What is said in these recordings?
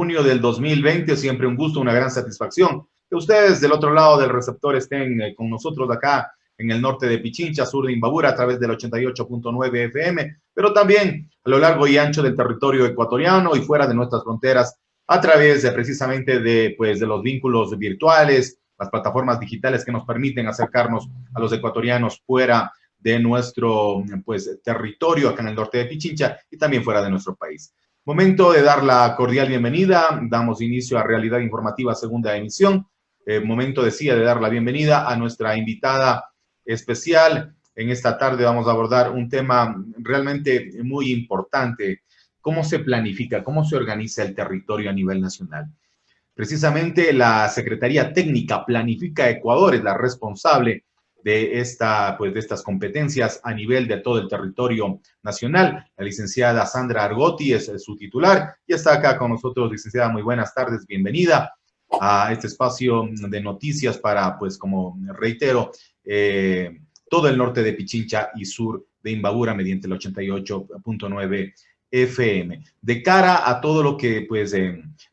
junio del 2020. Siempre un gusto, una gran satisfacción que ustedes del otro lado del receptor estén con nosotros acá en el norte de Pichincha, sur de Imbabura, a través del 88.9 FM, pero también a lo largo y ancho del territorio ecuatoriano y fuera de nuestras fronteras, a través de precisamente de los vínculos virtuales, las plataformas digitales que nos permiten acercarnos a los ecuatorianos fuera de nuestro territorio acá en el norte de Pichincha y también fuera de nuestro país. Momento de dar la cordial bienvenida. Damos inicio a Realidad Informativa, segunda emisión. Momento, decía, de dar la bienvenida a nuestra invitada especial. En esta tarde vamos a abordar un tema realmente muy importante. ¿Cómo se planifica, cómo se organiza el territorio a nivel nacional? Precisamente la Secretaría Técnica Planifica Ecuador es la responsable de estas competencias a nivel de todo el territorio nacional. La licenciada Sandra Argotti es su titular y está acá con nosotros. Licenciada, muy buenas tardes, bienvenida a este espacio de noticias para, como reitero, todo el norte de Pichincha y sur de Imbabura mediante el 88.9 FM. De cara a todo lo que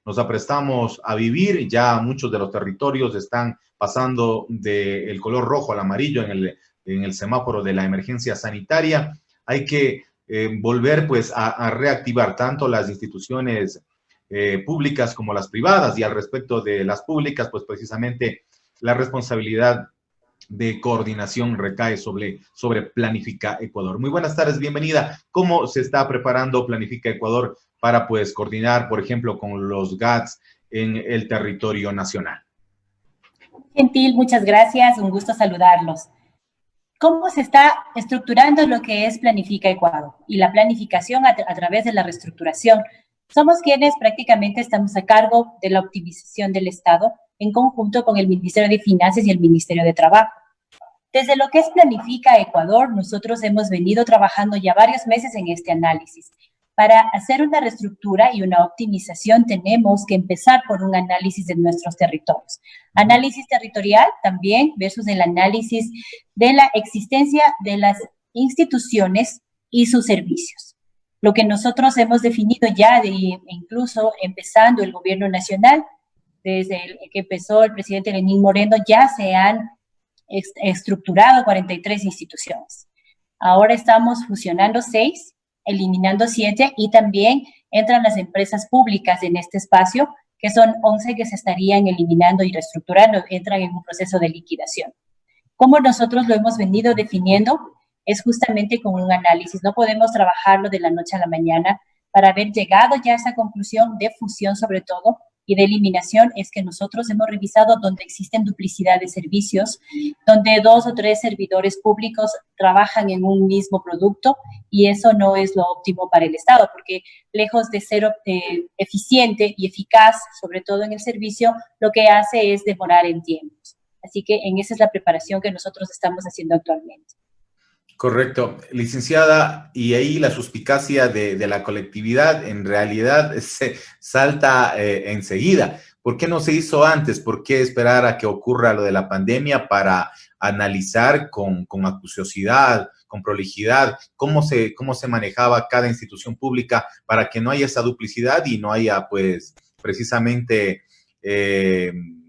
nos aprestamos a vivir, ya muchos de los territorios están pasando del color rojo al amarillo en el semáforo de la emergencia sanitaria. Hay que volver a reactivar tanto las instituciones públicas como las privadas, y al respecto de las públicas, precisamente la responsabilidad de coordinación recae sobre Planifica Ecuador. Muy buenas tardes, bienvenida. ¿Cómo se está preparando Planifica Ecuador para coordinar, por ejemplo, con los GATS en el territorio nacional? Gentil, muchas gracias, un gusto saludarlos. ¿Cómo se está estructurando lo que es Planifica Ecuador? Y la planificación a través de la reestructuración. Somos quienes prácticamente estamos a cargo de la optimización del Estado en conjunto con el Ministerio de Finanzas y el Ministerio de Trabajo. Desde lo que es Planifica Ecuador, nosotros hemos venido trabajando ya varios meses en este análisis. Para hacer una reestructura y una optimización tenemos que empezar por un análisis de nuestros territorios. Análisis territorial también versus el análisis de la existencia de las instituciones y sus servicios. Lo que nosotros hemos definido ya, incluso empezando el gobierno nacional, desde que empezó el presidente Lenín Moreno, ya se han estructurado 43 instituciones. Ahora estamos fusionando 6, eliminando 7, y también entran las empresas públicas en este espacio, que son 11 que se estarían eliminando y reestructurando, entran en un proceso de liquidación. Como nosotros lo hemos venido definiendo, es justamente con un análisis. No podemos trabajarlo de la noche a la mañana. Para haber llegado ya a esa conclusión de fusión, sobre todo, y de eliminación, es que nosotros hemos revisado donde existen duplicidad de servicios, donde 2 o 3 servidores públicos trabajan en un mismo producto, y eso no es lo óptimo para el Estado, porque lejos de ser eficiente y eficaz, sobre todo en el servicio, lo que hace es demorar en tiempos. Así que en esa es la preparación que nosotros estamos haciendo actualmente. Correcto, licenciada, y ahí la suspicacia de la colectividad en realidad se salta enseguida. ¿Por qué no se hizo antes? ¿Por qué esperar a que ocurra lo de la pandemia para analizar con acuciosidad, con prolijidad, cómo se manejaba cada institución pública para que no haya esa duplicidad y no haya, precisamente,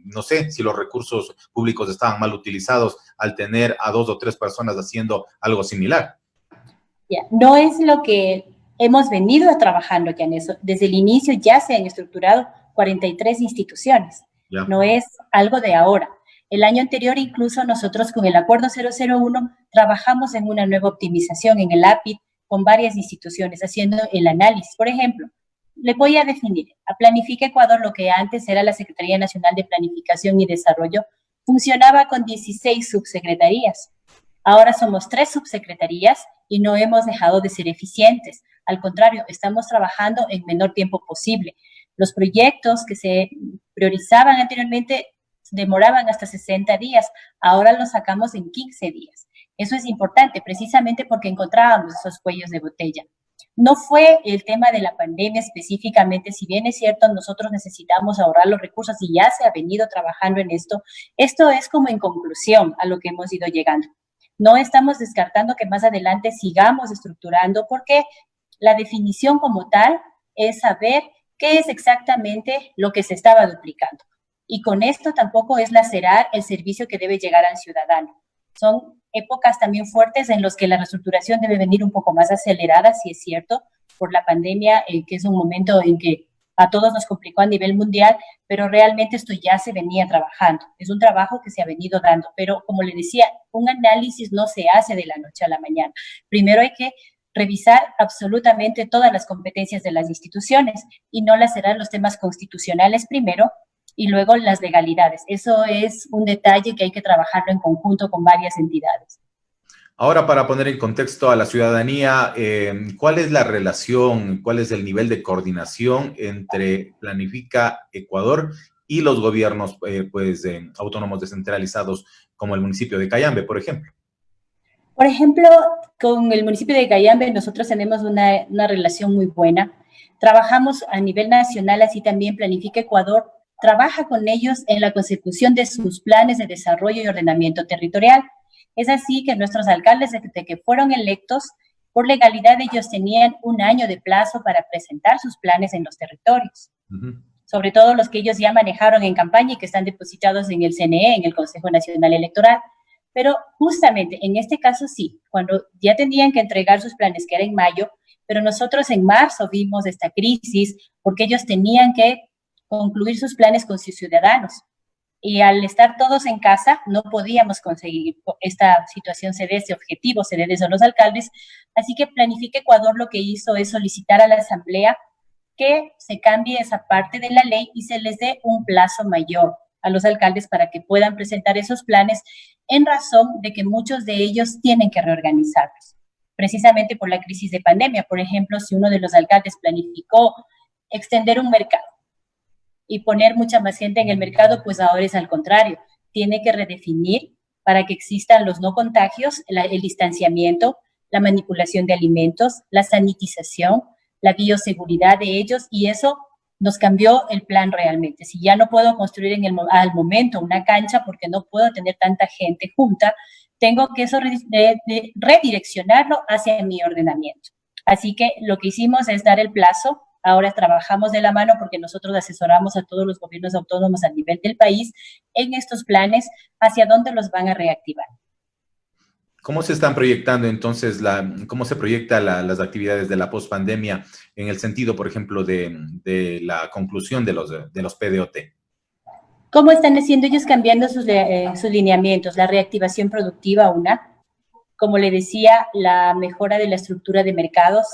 no sé si los recursos públicos estaban mal utilizados al tener a 2 o 3 personas haciendo algo similar? No es lo que hemos venido trabajando ya en eso. Desde el inicio ya se han estructurado 43 instituciones. Ya. No es algo de ahora. El año anterior, incluso nosotros con el Acuerdo 001 trabajamos en una nueva optimización en el APID con varias instituciones haciendo el análisis. Por ejemplo, le voy a definir. A Planifica Ecuador, lo que antes era la Secretaría Nacional de Planificación y Desarrollo, funcionaba con 16 subsecretarías. Ahora somos 3 subsecretarías y no hemos dejado de ser eficientes. Al contrario, estamos trabajando en menor tiempo posible. Los proyectos que se priorizaban anteriormente demoraban hasta 60 días. Ahora los sacamos en 15 días. Eso es importante precisamente porque encontrábamos esos cuellos de botella. No fue el tema de la pandemia específicamente, si bien es cierto, nosotros necesitamos ahorrar los recursos y ya se ha venido trabajando en esto. Esto es como en conclusión a lo que hemos ido llegando. No estamos descartando que más adelante sigamos estructurando, porque la definición como tal es saber qué es exactamente lo que se estaba duplicando. Y con esto tampoco es lacerar el servicio que debe llegar al ciudadano. Son épocas también fuertes en las que la reestructuración debe venir un poco más acelerada, si es cierto, por la pandemia, que es un momento en que a todos nos complicó a nivel mundial, pero realmente esto ya se venía trabajando. Es un trabajo que se ha venido dando, pero como le decía, un análisis no se hace de la noche a la mañana. Primero hay que revisar absolutamente todas las competencias de las instituciones y no lacerar los temas constitucionales primero y luego las legalidades. Eso es un detalle que hay que trabajarlo en conjunto con varias entidades. Ahora, para poner en contexto a la ciudadanía, ¿cuál es la relación, cuál es el nivel de coordinación entre Planifica Ecuador y los gobiernos autónomos descentralizados como el municipio de Cayambe, por ejemplo? Por ejemplo, con el municipio de Cayambe nosotros tenemos una relación muy buena. Trabajamos a nivel nacional, así también Planifica Ecuador trabaja con ellos en la consecución de sus planes de desarrollo y ordenamiento territorial. Es así que nuestros alcaldes, desde que fueron electos, por legalidad ellos tenían un año de plazo para presentar sus planes en los territorios. Sobre todo los que ellos ya manejaron en campaña y que están depositados en el CNE, en el Consejo Nacional Electoral. Pero justamente en este caso sí, cuando ya tenían que entregar sus planes, que era en mayo, pero nosotros en marzo vimos esta crisis porque ellos tenían que concluir sus planes con sus ciudadanos. Y al estar todos en casa, no podíamos conseguir esta situación ese objetivo, se debe a los alcaldes. Así que Planifica Ecuador lo que hizo es solicitar a la Asamblea que se cambie esa parte de la ley y se les dé un plazo mayor a los alcaldes para que puedan presentar esos planes en razón de que muchos de ellos tienen que reorganizarlos. Precisamente por la crisis de pandemia, por ejemplo, si uno de los alcaldes planificó extender un mercado, y poner mucha más gente en el mercado, pues ahora es al contrario. Tiene que redefinir para que existan los no contagios, el distanciamiento, la manipulación de alimentos, la sanitización, la bioseguridad de ellos, y eso nos cambió el plan realmente. Si ya no puedo construir al momento una cancha porque no puedo tener tanta gente junta, tengo que eso redireccionarlo hacia mi ordenamiento. Así que lo que hicimos es dar el plazo. Ahora trabajamos de la mano porque nosotros asesoramos a todos los gobiernos autónomos a nivel del país en estos planes, hacia dónde los van a reactivar. ¿Cómo se están proyectando entonces, cómo se proyectan las actividades de la pospandemia en el sentido, por ejemplo, de la conclusión de los PDOT? ¿Cómo están haciendo ellos cambiando sus lineamientos? La reactivación productiva, como le decía, la mejora de la estructura de mercados,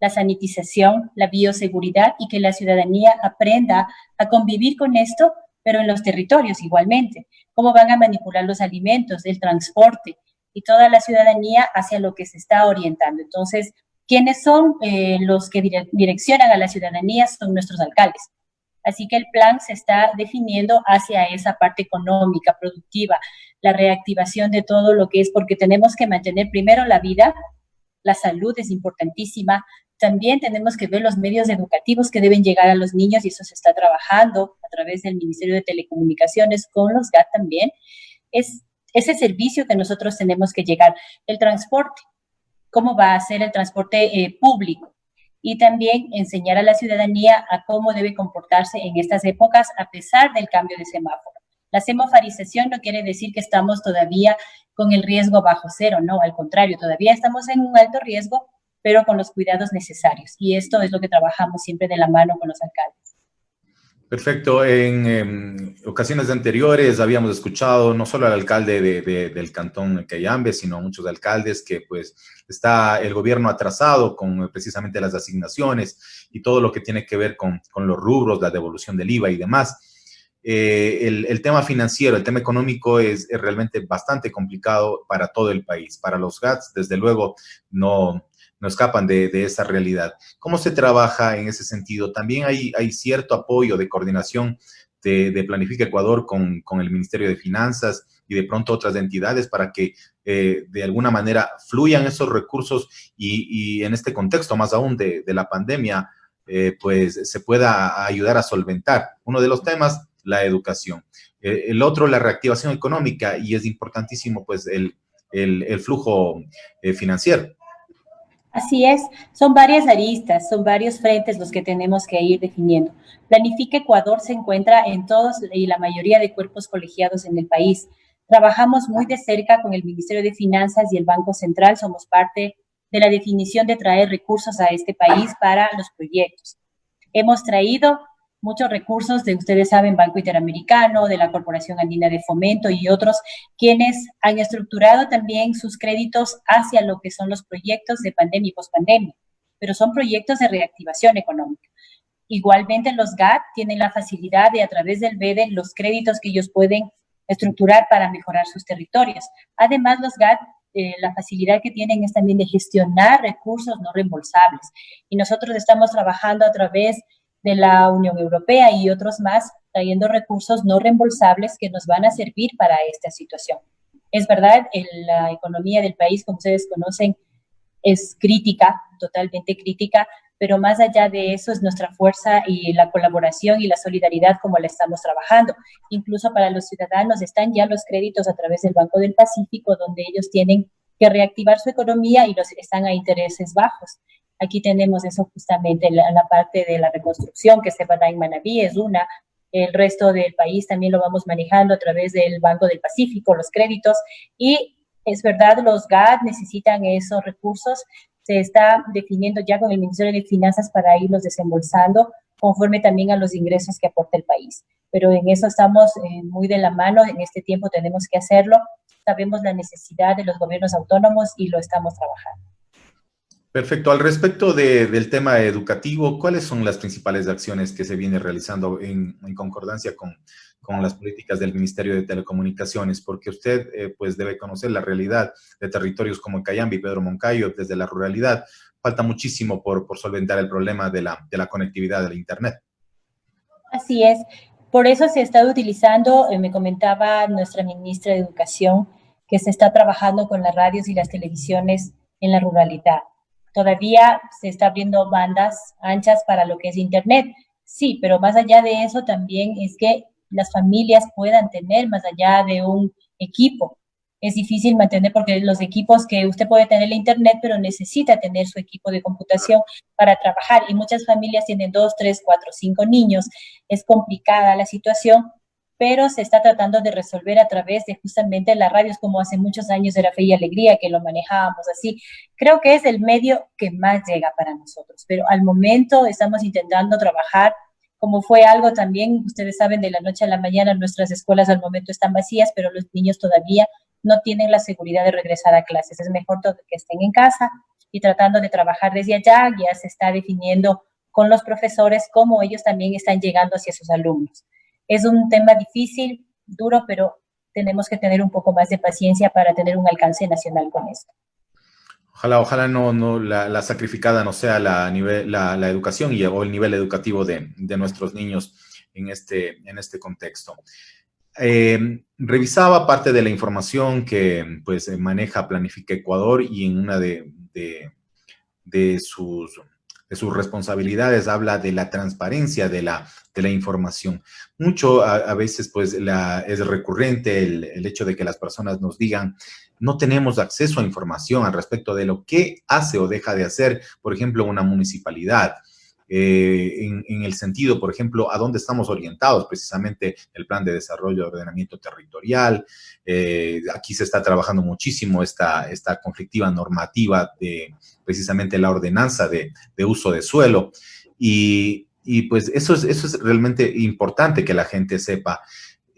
la sanitización, la bioseguridad y que la ciudadanía aprenda a convivir con esto, pero en los territorios igualmente. Cómo van a manipular los alimentos, el transporte y toda la ciudadanía hacia lo que se está orientando. Entonces, ¿quiénes son los que direccionan a la ciudadanía? Son nuestros alcaldes. Así que el plan se está definiendo hacia esa parte económica, productiva, la reactivación de todo lo que es, porque tenemos que mantener primero la vida, la salud es importantísima. También tenemos que ver los medios educativos que deben llegar a los niños y eso se está trabajando a través del Ministerio de Telecomunicaciones con los GAT también. Es ese servicio que nosotros tenemos que llegar. El transporte, ¿cómo va a ser el transporte público? Y también enseñar a la ciudadanía a cómo debe comportarse en estas épocas a pesar del cambio de semáforo. La semaforización no quiere decir que estamos todavía con el riesgo bajo cero, no, al contrario, todavía estamos en un alto riesgo, pero con los cuidados necesarios. Y esto es lo que trabajamos siempre de la mano con los alcaldes. Perfecto. En ocasiones anteriores habíamos escuchado no solo al alcalde del cantón Cayambe, sino a muchos alcaldes que pues está el gobierno atrasado con precisamente las asignaciones y todo lo que tiene que ver con los rubros, la devolución del IVA y demás. El tema financiero, el tema económico es realmente bastante complicado para todo el país. Para los GATS, desde luego, no escapan de esa realidad. ¿Cómo se trabaja en ese sentido? También hay cierto apoyo de coordinación de Planifica Ecuador con el Ministerio de Finanzas y de pronto otras entidades para que de alguna manera fluyan esos recursos y en este contexto, más aún de la pandemia, pues se pueda ayudar a solventar. Uno de los temas, la educación. El otro, la reactivación económica, y es importantísimo pues el flujo financiero. Así es, son varias aristas, son varios frentes los que tenemos que ir definiendo. Planifica Ecuador se encuentra en todos y la mayoría de cuerpos colegiados en el país. Trabajamos muy de cerca con el Ministerio de Finanzas y el Banco Central, somos parte de la definición de traer recursos a este país para los proyectos. Hemos traído muchos recursos de, ustedes saben, Banco Interamericano, de la Corporación Andina de Fomento y otros, quienes han estructurado también sus créditos hacia lo que son los proyectos de pandemia y pospandemia, pero son proyectos de reactivación económica. Igualmente los GAT tienen la facilidad de a través del BEDE los créditos que ellos pueden estructurar para mejorar sus territorios. Además los GAT la facilidad que tienen es también de gestionar recursos no reembolsables. Y nosotros estamos trabajando a través de la Unión Europea y otros más, trayendo recursos no reembolsables que nos van a servir para esta situación. Es verdad, la economía del país, como ustedes conocen, es crítica, totalmente crítica, pero más allá de eso es nuestra fuerza y la colaboración y la solidaridad como la estamos trabajando. Incluso para los ciudadanos están ya los créditos a través del Banco del Pacífico, donde ellos tienen que reactivar su economía y están a intereses bajos. Aquí tenemos eso justamente, la parte de la reconstrucción que se va a dar en Manabí es una, el resto del país también lo vamos manejando a través del Banco del Pacífico, los créditos, y es verdad, los GAD necesitan esos recursos, se está definiendo ya con el Ministerio de Finanzas para irlos desembolsando conforme también a los ingresos que aporta el país. Pero en eso estamos muy de la mano, en este tiempo tenemos que hacerlo, sabemos la necesidad de los gobiernos autónomos y lo estamos trabajando. Perfecto. Al respecto del tema educativo, ¿cuáles son las principales acciones que se viene realizando en concordancia con las políticas del Ministerio de Telecomunicaciones? Porque usted pues debe conocer la realidad de territorios como Cayambe y Pedro Moncayo desde la ruralidad. Falta muchísimo por solventar el problema de la conectividad del Internet. Así es. Por eso se está utilizando, me comentaba nuestra ministra de Educación, que se está trabajando con las radios y las televisiones en la ruralidad. Todavía se está abriendo bandas anchas para lo que es Internet. Sí, pero más allá de eso también es que las familias puedan tener más allá de un equipo. Es difícil mantener porque los equipos que usted puede tener el Internet, pero necesita tener su equipo de computación para trabajar. Y muchas familias tienen 2, 3, 4, 5 niños. Es complicada la situación, pero se está tratando de resolver a través de justamente las radios, como hace muchos años era Fe y Alegría, que lo manejábamos así. Creo que es el medio que más llega para nosotros, pero al momento estamos intentando trabajar, como fue algo también, ustedes saben, de la noche a la mañana nuestras escuelas al momento están vacías, pero los niños todavía no tienen la seguridad de regresar a clases. Es mejor que estén en casa y tratando de trabajar desde allá, ya se está definiendo con los profesores cómo ellos también están llegando hacia sus alumnos. Es un tema difícil, duro, pero tenemos que tener un poco más de paciencia para tener un alcance nacional con esto. Ojalá no la sacrificada no sea la educación o el nivel educativo de nuestros niños en este contexto. Revisaba parte de la información que pues maneja Planifica Ecuador y en una de sus responsabilidades habla de la transparencia de la información. Mucho a veces pues es recurrente el hecho de que las personas nos digan no tenemos acceso a información al respecto de lo que hace o deja de hacer, por ejemplo, una municipalidad. En el sentido, por ejemplo, a dónde estamos orientados, precisamente el plan de desarrollo de ordenamiento territorial. Aquí se está trabajando muchísimo esta conflictiva normativa de precisamente la ordenanza de uso de suelo. Y pues eso es realmente importante que la gente sepa.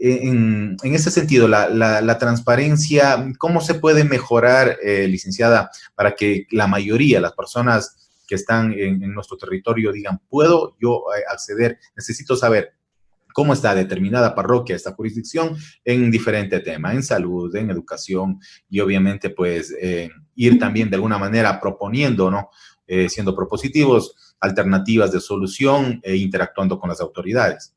En ese sentido, la transparencia, ¿cómo se puede mejorar, licenciada, para que la mayoría, las personas que están en nuestro territorio digan, puedo yo acceder, necesito saber cómo está determinada parroquia, esta jurisdicción en diferente tema, en salud, en educación y obviamente pues ir también de alguna manera proponiendo, ¿no? Siendo propositivos, alternativas de solución e interactuando con las autoridades.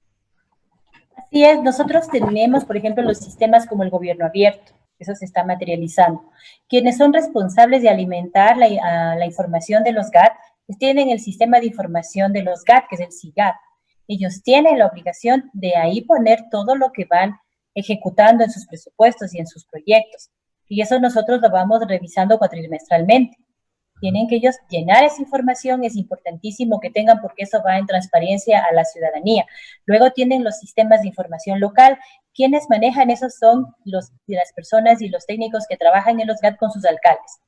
Así es, nosotros tenemos, por ejemplo, los sistemas como el gobierno abierto, eso se está materializando. Quienes son responsables de alimentar la información de los GAT, pues tienen el sistema de información de los GAT, que es el SIGAT. Ellos tienen la obligación de ahí poner todo lo que van ejecutando en sus presupuestos y en sus proyectos. Y eso nosotros lo vamos revisando cuatrimestralmente. Tienen que ellos llenar esa información, es importantísimo que tengan porque eso va en transparencia a la ciudadanía. Luego tienen los sistemas de información local. Quienes manejan esos son las personas y los técnicos que trabajan en los GAT con sus alcaldes.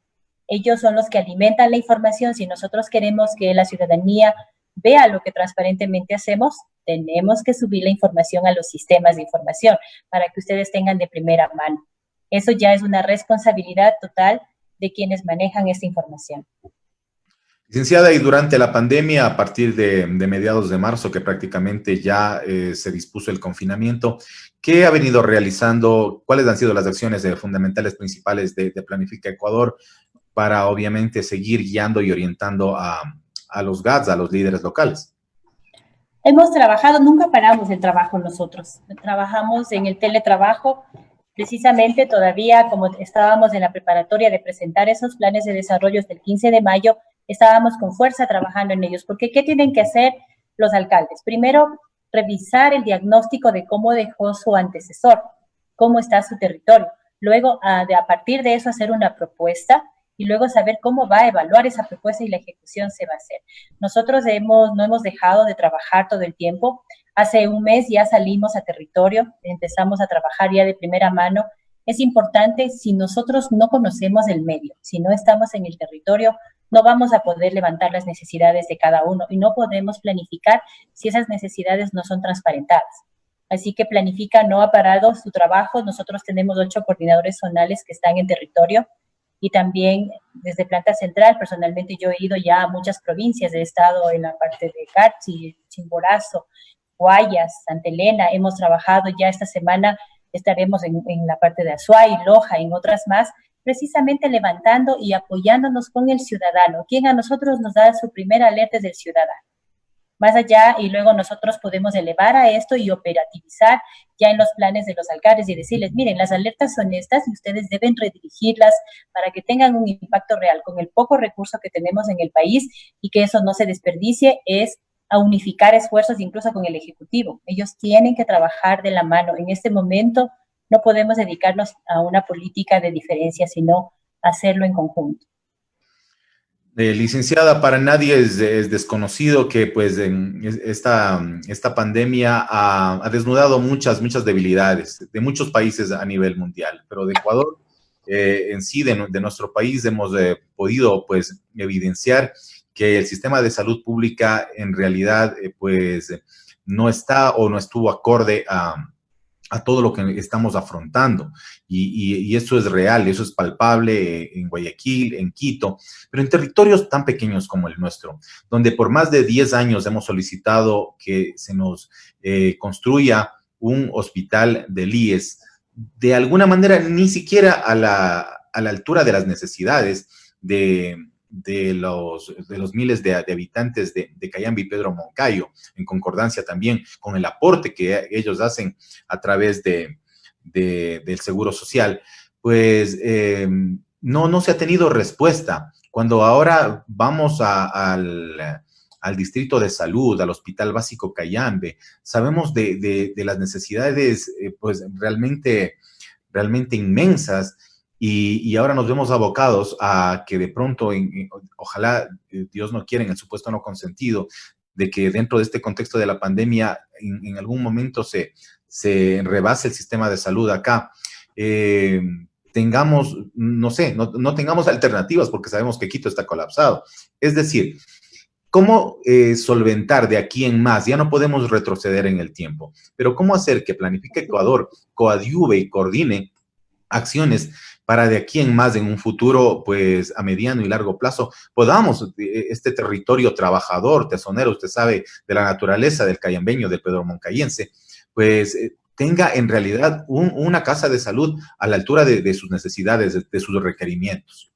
Ellos son los que alimentan la información. Si nosotros queremos que la ciudadanía vea lo que transparentemente hacemos, tenemos que subir la información a los sistemas de información para que ustedes tengan de primera mano. Eso ya es una responsabilidad total de quienes manejan esta información. Licenciada, y durante la pandemia, a partir de mediados de marzo, que prácticamente ya se dispuso el confinamiento, ¿qué ha venido realizando? ¿Cuáles han sido las acciones fundamentales principales de Planifica Ecuador para, obviamente, seguir guiando y orientando a los GATS, a los líderes locales? Hemos trabajado, nunca paramos el trabajo nosotros. Trabajamos en el teletrabajo. Precisamente todavía, como estábamos en la preparatoria de presentar esos planes de desarrollo del 15 de mayo, estábamos con fuerza trabajando en ellos. Porque, ¿qué tienen que hacer los alcaldes? Primero, revisar el diagnóstico de cómo dejó su antecesor, cómo está su territorio. Luego, a partir de eso, hacer una propuesta y luego saber cómo va a evaluar esa propuesta y la ejecución se va a hacer. Nosotros no hemos dejado de trabajar todo el tiempo. Hace un mes ya salimos a territorio, empezamos a trabajar ya de primera mano. Es importante, si nosotros no conocemos el medio, si no estamos en el territorio, no vamos a poder levantar las necesidades de cada uno y no podemos planificar si esas necesidades no son transparentadas. Así que Planifica no ha parado su trabajo. Nosotros tenemos 8 coordinadores zonales que están en territorio y también desde planta central, personalmente yo he ido ya a muchas provincias, he estado en la parte de Carchi, Chimborazo, Guayas, Santa Elena, hemos trabajado ya esta semana, estaremos en la parte de Azuay, Loja, en otras más, precisamente levantando y apoyándonos con el ciudadano, quien a nosotros nos da su primera alerta es del ciudadano. Más allá, y luego nosotros podemos elevar a esto y operativizar ya en los planes de los alcaldes y decirles, miren, las alertas son estas y ustedes deben redirigirlas para que tengan un impacto real con el poco recurso que tenemos en el país y que eso no se desperdicie, es a unificar esfuerzos incluso con el Ejecutivo. Ellos tienen que trabajar de la mano. En este momento no podemos dedicarnos a una política de diferencia, sino hacerlo en conjunto. Licenciada, para nadie es desconocido que pues esta pandemia ha desnudado muchas debilidades de muchos países a nivel mundial, pero de Ecuador en sí, de nuestro país, hemos podido pues evidenciar que el sistema de salud pública en realidad pues no está o no estuvo acorde a todo lo que estamos afrontando. Y eso es real, eso es palpable en Guayaquil, en Quito, pero en territorios tan pequeños como el nuestro, donde por más de 10 años hemos solicitado que se nos construya un hospital del IES, de alguna manera ni siquiera a la altura de las necesidades de los miles de habitantes de Cayambe y Pedro Moncayo, en concordancia también con el aporte que ellos hacen a través del Seguro Social, pues no se ha tenido respuesta. Cuando ahora vamos al Distrito de Salud, al Hospital Básico Cayambe, sabemos de las necesidades pues realmente inmensas. Y ahora nos vemos abocados a que de pronto, ojalá Dios no quiera, en el supuesto no consentido, de que dentro de este contexto de la pandemia en algún momento se rebase el sistema de salud acá, tengamos, no sé, no tengamos alternativas porque sabemos que Quito está colapsado. Es decir, ¿cómo solventar de aquí en más? Ya no podemos retroceder en el tiempo, pero ¿cómo hacer que Planifica Ecuador coadyuve y coordine acciones para de aquí en más, en un futuro, pues a mediano y largo plazo, podamos, este territorio trabajador, tesonero, usted sabe, de la naturaleza del cayambeño, del Pedro Moncayense, pues tenga en realidad una casa de salud a la altura de sus necesidades, de sus requerimientos?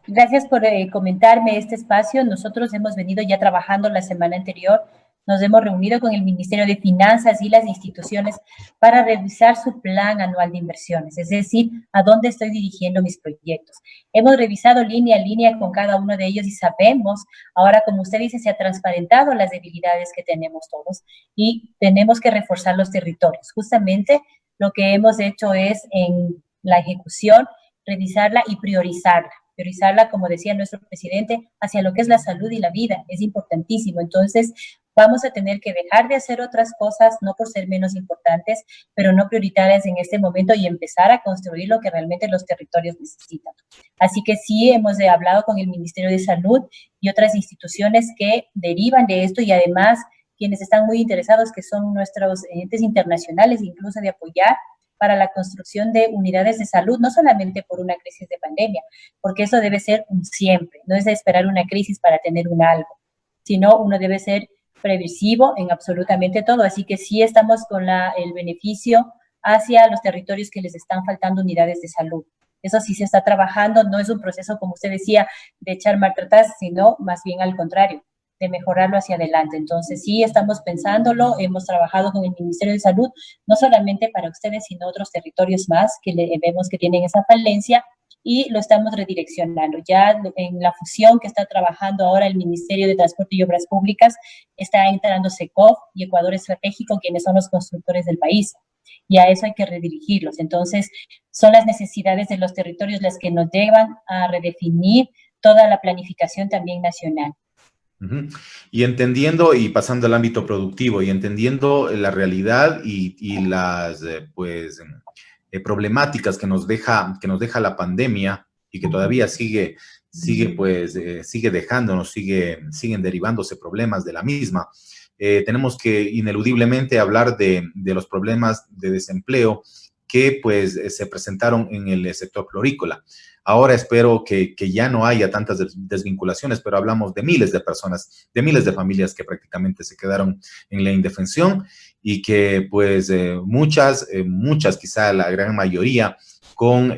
Gracias por comentarme este espacio. Nosotros hemos venido ya trabajando la semana anterior. Nos hemos reunido con el Ministerio de Finanzas y las instituciones para revisar su plan anual de inversiones, es decir, a dónde estoy dirigiendo mis proyectos. Hemos revisado línea a línea con cada uno de ellos y sabemos, ahora como usted dice, se ha transparentado las debilidades que tenemos todos y tenemos que reforzar los territorios. Justamente lo que hemos hecho es en la ejecución, revisarla y priorizarla. priorizarla, como decía nuestro presidente, hacia lo que es la salud y la vida. Es importantísimo. Entonces, vamos a tener que dejar de hacer otras cosas, no por ser menos importantes, pero no prioritarias en este momento y empezar a construir lo que realmente los territorios necesitan. Así que sí, hemos hablado con el Ministerio de Salud y otras instituciones que derivan de esto y además quienes están muy interesados, que son nuestros entes internacionales, incluso de apoyar para la construcción de unidades de salud, no solamente por una crisis de pandemia, porque eso debe ser un siempre, no es de esperar una crisis para tener un algo, sino uno debe ser previsivo en absolutamente todo. Así que sí estamos con el beneficio hacia los territorios que les están faltando unidades de salud. Eso sí se está trabajando, no es un proceso, como usted decía, de echar marcha atrás, sino más bien al contrario, de mejorarlo hacia adelante. Entonces, sí estamos pensándolo, hemos trabajado con el Ministerio de Salud, no solamente para ustedes, sino otros territorios más que vemos que tienen esa falencia y lo estamos redireccionando. Ya en la fusión que está trabajando ahora el Ministerio de Transporte y Obras Públicas, está entrando SECOF y Ecuador Estratégico, quienes son los constructores del país. Y a eso hay que redirigirlos. Entonces, son las necesidades de los territorios las que nos llevan a redefinir toda la planificación también nacional. Y entendiendo y pasando al ámbito productivo y entendiendo la realidad y las problemáticas que nos deja la pandemia y que todavía sigue dejándonos, siguen derivándose problemas de la misma. Tenemos que ineludiblemente hablar de los problemas de desempleo que pues se presentaron en el sector florícola. Ahora espero que ya no haya tantas desvinculaciones, pero hablamos de miles de personas, de miles de familias que prácticamente se quedaron en la indefensión y que pues muchas, quizá la gran mayoría, con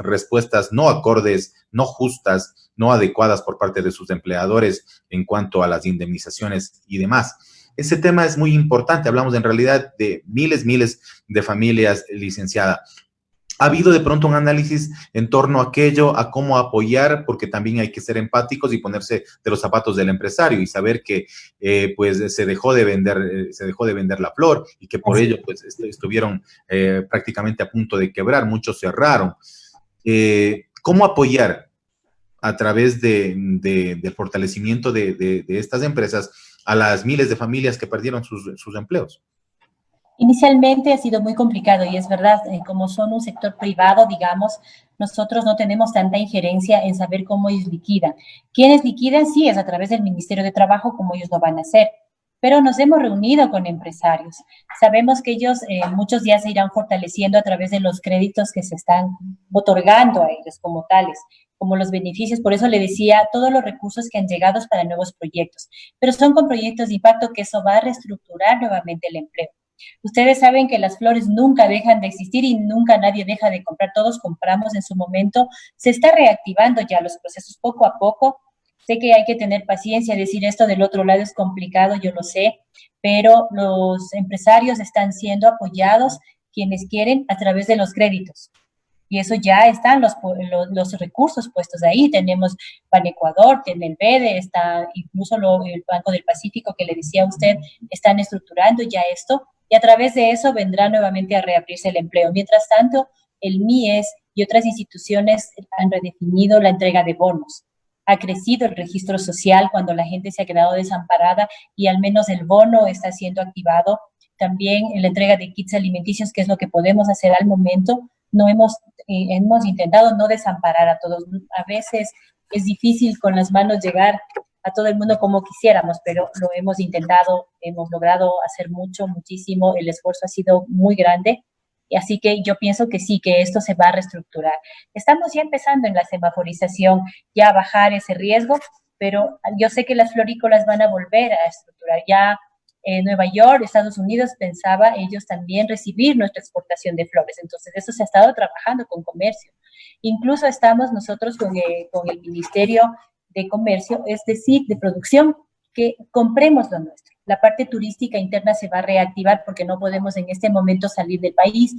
respuestas no acordes, no justas, no adecuadas por parte de sus empleadores en cuanto a las indemnizaciones y demás. Ese tema es muy importante, hablamos en realidad de miles de familias, licenciada. ¿Ha habido de pronto un análisis en torno a aquello, a cómo apoyar? Porque también hay que ser empáticos y ponerse de los zapatos del empresario y saber que pues se dejó de vender la flor y que por ello pues estuvieron prácticamente a punto de quebrar, muchos cerraron. ¿Cómo apoyar a través del fortalecimiento de estas empresas a las miles de familias que perdieron sus empleos? Inicialmente ha sido muy complicado y es verdad, como son un sector privado, digamos, nosotros no tenemos tanta injerencia en saber cómo ellos liquidan. ¿Quiénes liquidan? Sí, es a través del Ministerio de Trabajo, como ellos lo van a hacer. Pero nos hemos reunido con empresarios. Sabemos que ellos muchos días se irán fortaleciendo a través de los créditos que se están otorgando a ellos como tales, como los beneficios. Por eso le decía, todos los recursos que han llegado para nuevos proyectos. Pero son con proyectos de impacto que eso va a reestructurar nuevamente el empleo. Ustedes saben que las flores nunca dejan de existir y nunca nadie deja de comprar. Todos compramos en su momento. Se está reactivando ya los procesos poco a poco. Sé que hay que tener paciencia, decir esto del otro lado es complicado, yo lo sé, pero los empresarios están siendo apoyados, quienes quieren, a través de los créditos. Y eso ya están los recursos puestos ahí. Tenemos Ban Ecuador, tiene el BEDE, está incluso el Banco del Pacífico que le decía a usted, están estructurando ya esto y a través de eso vendrá nuevamente a reabrirse el empleo. Mientras tanto, el MIES y otras instituciones han redefinido la entrega de bonos. Ha crecido el registro social cuando la gente se ha quedado desamparada y al menos el bono está siendo activado. También en la entrega de kits alimenticios, que es lo que podemos hacer al momento. No hemos intentado no desamparar a todos. A veces es difícil con las manos llegar a todo el mundo como quisiéramos, pero lo hemos intentado, hemos logrado hacer muchísimo, el esfuerzo ha sido muy grande, y así que yo pienso que sí, que esto se va a reestructurar. Estamos ya empezando en la semaforización, ya a bajar ese riesgo, pero yo sé que las florícolas van a volver a estructurar. Ya Nueva York, Estados Unidos, pensaba ellos también recibir nuestra exportación de flores. Entonces, eso se ha estado trabajando con comercio. Incluso estamos nosotros con el Ministerio de Comercio, es decir, de producción, que compremos lo nuestro. La parte turística interna se va a reactivar porque no podemos en este momento salir del país.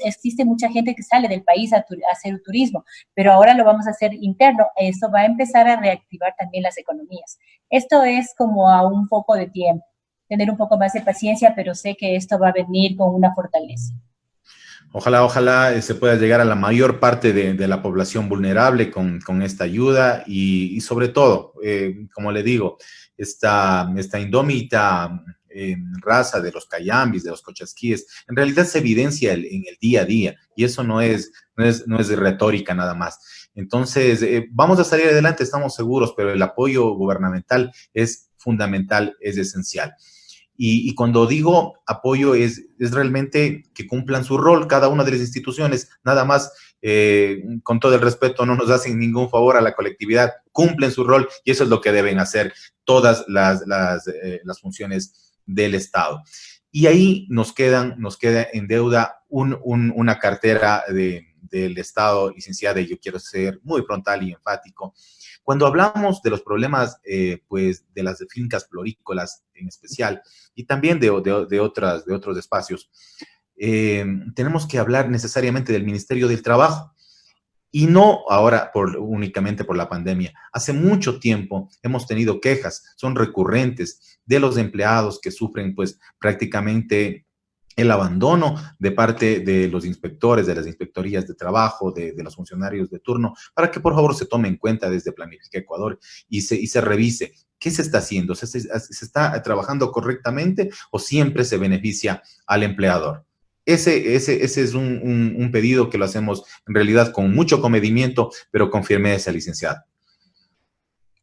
Existe mucha gente que sale del país a hacer turismo, pero ahora lo vamos a hacer interno. Eso va a empezar a reactivar también las economías. Esto es como a un poco de tiempo, tener un poco más de paciencia, pero sé que esto va a venir con una fortaleza. Ojalá se pueda llegar a la mayor parte de la población vulnerable con esta ayuda y sobre todo, como le digo, esta indómita raza de los cayambis, de los cochasquíes, en realidad se evidencia en el día a día y eso no es de retórica nada más. Entonces, vamos a salir adelante, estamos seguros, pero el apoyo gubernamental es fundamental, es esencial. Y cuando digo apoyo es realmente que cumplan su rol cada una de las instituciones, nada más, con todo el respeto, no nos hacen ningún favor a la colectividad, cumplen su rol y eso es lo que deben hacer todas las funciones del Estado. Y ahí nos queda en deuda una cartera del Estado, licenciada, y yo quiero ser muy frontal y enfático. Cuando hablamos de los problemas, pues, de las fincas florícolas en especial, y también de otros espacios, tenemos que hablar necesariamente del Ministerio del Trabajo. Y no ahora únicamente por la pandemia. Hace mucho tiempo hemos tenido quejas, son recurrentes, de los empleados que sufren pues prácticamente el abandono de parte de los inspectores, de las inspectorías de trabajo, de los funcionarios de turno, para que por favor se tome en cuenta desde Planifica Ecuador y se revise qué se está haciendo, se está trabajando correctamente o siempre se beneficia al empleador. Ese es un pedido que lo hacemos en realidad con mucho comedimiento, pero con firmeza, licenciada.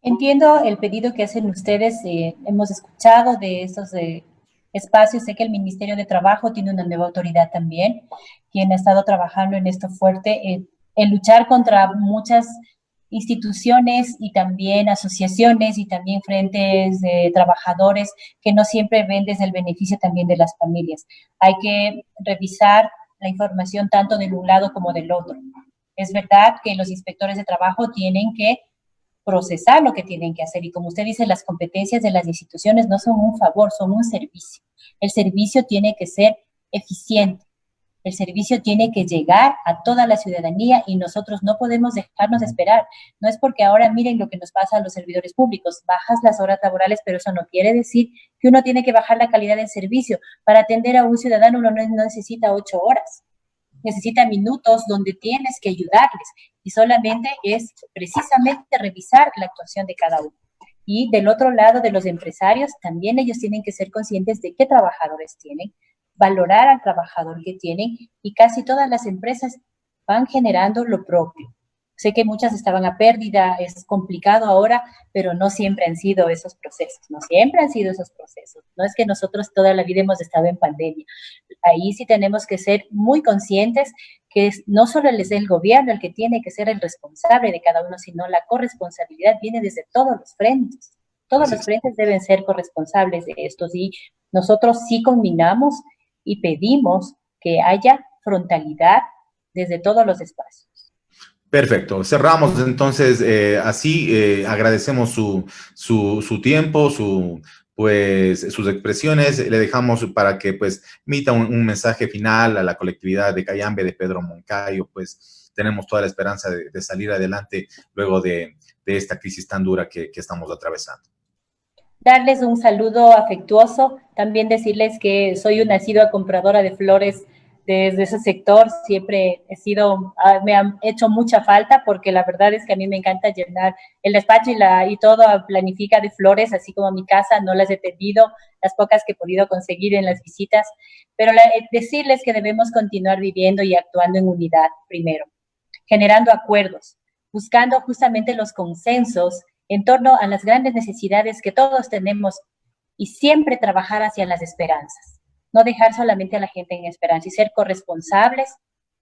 Entiendo el pedido que hacen ustedes. Hemos escuchado de estos espacios. Sé que el Ministerio de Trabajo tiene una nueva autoridad también, quien ha estado trabajando en esto fuerte, en luchar contra muchas instituciones y también asociaciones y también frentes de trabajadores que no siempre ven desde el beneficio también de las familias. Hay que revisar la información tanto de un lado como del otro. Es verdad que los inspectores de trabajo tienen que procesar lo que tienen que hacer. Y como usted dice, las competencias de las instituciones no son un favor, son un servicio. El servicio tiene que ser eficiente. El servicio tiene que llegar a toda la ciudadanía y nosotros no podemos dejarnos esperar. No es porque ahora miren lo que nos pasa a los servidores públicos, bajas las horas laborales, pero eso no quiere decir que uno tiene que bajar la calidad del servicio. Para atender a un ciudadano uno no necesita 8 horas, necesita minutos donde tienes que ayudarles y solamente es precisamente revisar la actuación de cada uno. Y del otro lado de los empresarios, también ellos tienen que ser conscientes de qué trabajadores tienen, valorar al trabajador que tienen y casi todas las empresas van generando lo propio. Sé que muchas estaban a pérdida, es complicado ahora, pero no siempre han sido esos procesos, no siempre han sido esos procesos. No es que nosotros toda la vida hemos estado en pandemia. Ahí sí tenemos que ser muy conscientes que no solo es el gobierno el que tiene que ser el responsable de cada uno, sino la corresponsabilidad viene desde todos los frentes. Todos los frentes deben ser corresponsables de estos y nosotros sí combinamos y pedimos que haya frontalidad desde todos los espacios. Perfecto. Cerramos entonces así. Agradecemos su tiempo, pues, sus expresiones. Le dejamos para que pues emita un mensaje final a la colectividad de Cayambe, de Pedro Moncayo. Pues tenemos toda la esperanza de salir adelante luego de esta crisis tan dura que estamos atravesando. Darles un saludo afectuoso, también decirles que soy una asidua compradora de flores desde ese sector, siempre me han hecho mucha falta porque la verdad es que a mí me encanta llenar el despacho y todo Planifica de flores, así como mi casa, no las he tenido, las pocas que he podido conseguir en las visitas, pero decirles que debemos continuar viviendo y actuando en unidad primero, generando acuerdos, buscando justamente los consensos en torno a las grandes necesidades que todos tenemos y siempre trabajar hacia las esperanzas. No dejar solamente a la gente en esperanza y ser corresponsables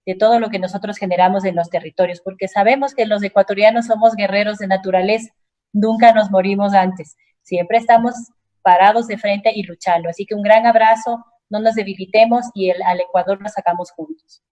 de todo lo que nosotros generamos en los territorios, porque sabemos que los ecuatorianos somos guerreros de naturaleza, nunca nos morimos antes, siempre estamos parados de frente y luchando. Así que un gran abrazo, no nos debilitemos y al Ecuador lo sacamos juntos.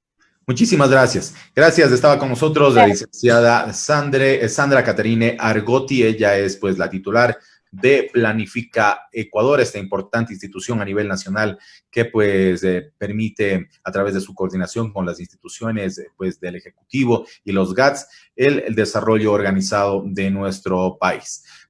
Muchísimas gracias. Gracias. Estaba con nosotros la licenciada Sandra Caterine Argotti. Ella es pues la titular de Planifica Ecuador, esta importante institución a nivel nacional que pues permite a través de su coordinación con las instituciones pues del Ejecutivo y los GATS el desarrollo organizado de nuestro país.